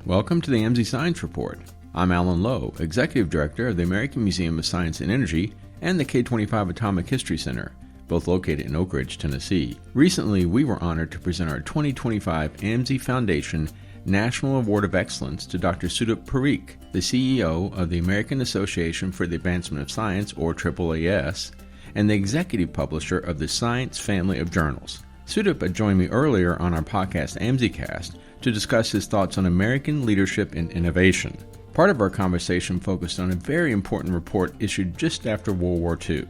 Welcome to the AMSE Science Report. I'm Alan Lowe, Executive Director of the American Museum of Science and Energy and the K-25 Atomic History Center, both located in Oak Ridge, Tennessee. Recently, we were honored to present our 2025 AMSE Foundation National Award of Excellence to Dr. Sudip Parikh, the CEO of the American Association for the Advancement of Science, or AAAS, and the executive publisher of the Science family of journals. Sudip had joined me earlier on our podcast AMSECast to discuss his thoughts on American leadership and innovation. Part of our conversation focused on a very important report issued just after World War II.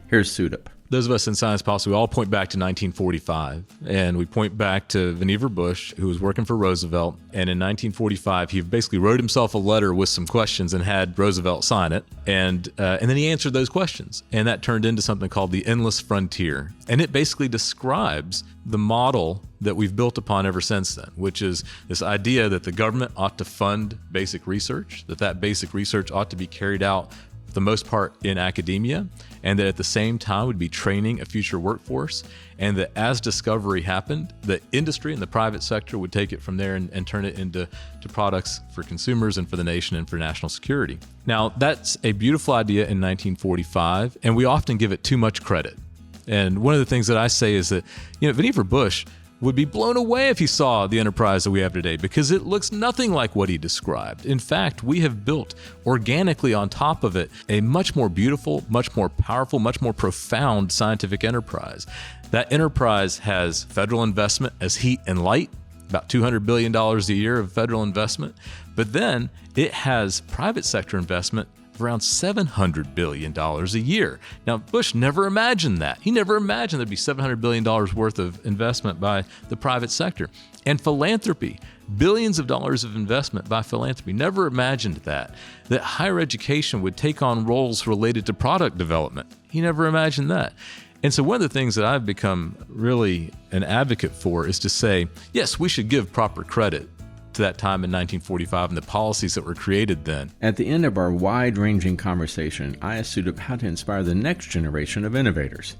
Here's Sudip. Those of us in science policy, we all point back to 1945, and we point back to Vannevar Bush, who was working for Roosevelt, and in 1945, he basically wrote himself a letter with some questions and had Roosevelt sign it, and then he answered those questions, and that turned into something called the Endless Frontier, and it basically describes the model that we've built upon ever since then, which is this idea that the government ought to fund basic research, that basic research ought to be carried out for the most part in academia, and that at the same time would be training a future workforce, and that as discovery happened, the industry and the private sector would take it from there and turn it into products for consumers and for the nation and for national security. Now, that's a beautiful idea in 1945, and we often give it too much credit. And one of the things that I say is that, Vannevar Bush would be blown away if he saw the enterprise that we have today, because it looks nothing like what he described. In fact, we have built organically on top of it a much more beautiful, much more powerful, much more profound scientific enterprise. That enterprise has federal investment as heat and light, about $200 billion a year of federal investment, but then it has private sector investment around $700 billion a year. Now, Bush never imagined that. He never imagined there'd be $700 billion worth of investment by the private sector. And philanthropy, billions of dollars of investment by philanthropy. Never imagined that higher education would take on roles related to product development. He never imagined that. And so one of the things that I've become really an advocate for is to say, yes, we should give proper credit to that time in 1945 and the policies that were created then. At the end of our wide-ranging conversation, I asked Sudip how to inspire the next generation of innovators.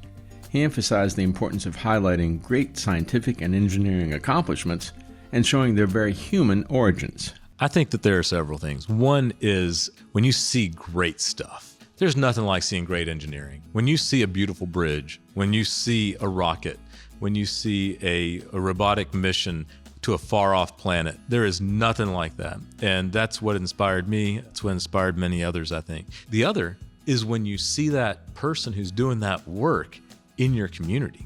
He emphasized the importance of highlighting great scientific and engineering accomplishments and showing their very human origins. I think that there are several things. One is when you see great stuff, there's nothing like seeing great engineering. When you see a beautiful bridge, when you see a rocket, when you see a robotic mission to a far-off planet, there is nothing like that. And that's what inspired me. That's what inspired many others, I think. The other is when you see that person who's doing that work in your community.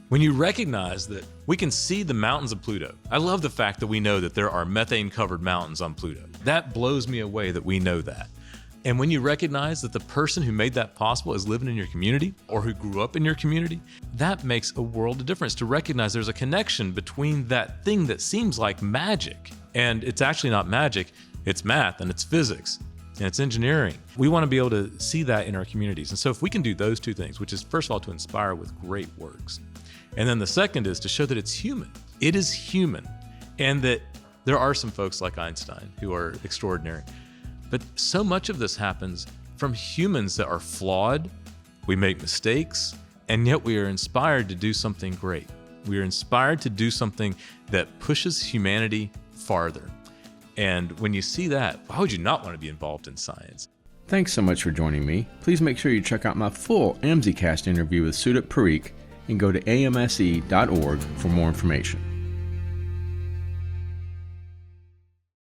When you recognize that we can see the mountains of Pluto. I love the fact that we know that there are methane-covered mountains on Pluto. That blows me away that we know that. And when you recognize that the person who made that possible is living in your community or who grew up in your community, that makes a world of difference to recognize there's a connection between that thing that seems like magic. And it's actually not magic, it's math and it's physics and it's engineering. We want to be able to see that in our communities. And so if we can do those two things, which is first of all to inspire with great works, and then the second is to show that it's human. It is human. And that there are some folks like Einstein who are extraordinary. But so much of this happens from humans that are flawed, we make mistakes, and yet we are inspired to do something great. We are inspired to do something that pushes humanity farther. And when you see that, why would you not want to be involved in science? Thanks so much for joining me. Please make sure you check out my full AMSECast interview with Sudip Parikh and go to amse.org for more information.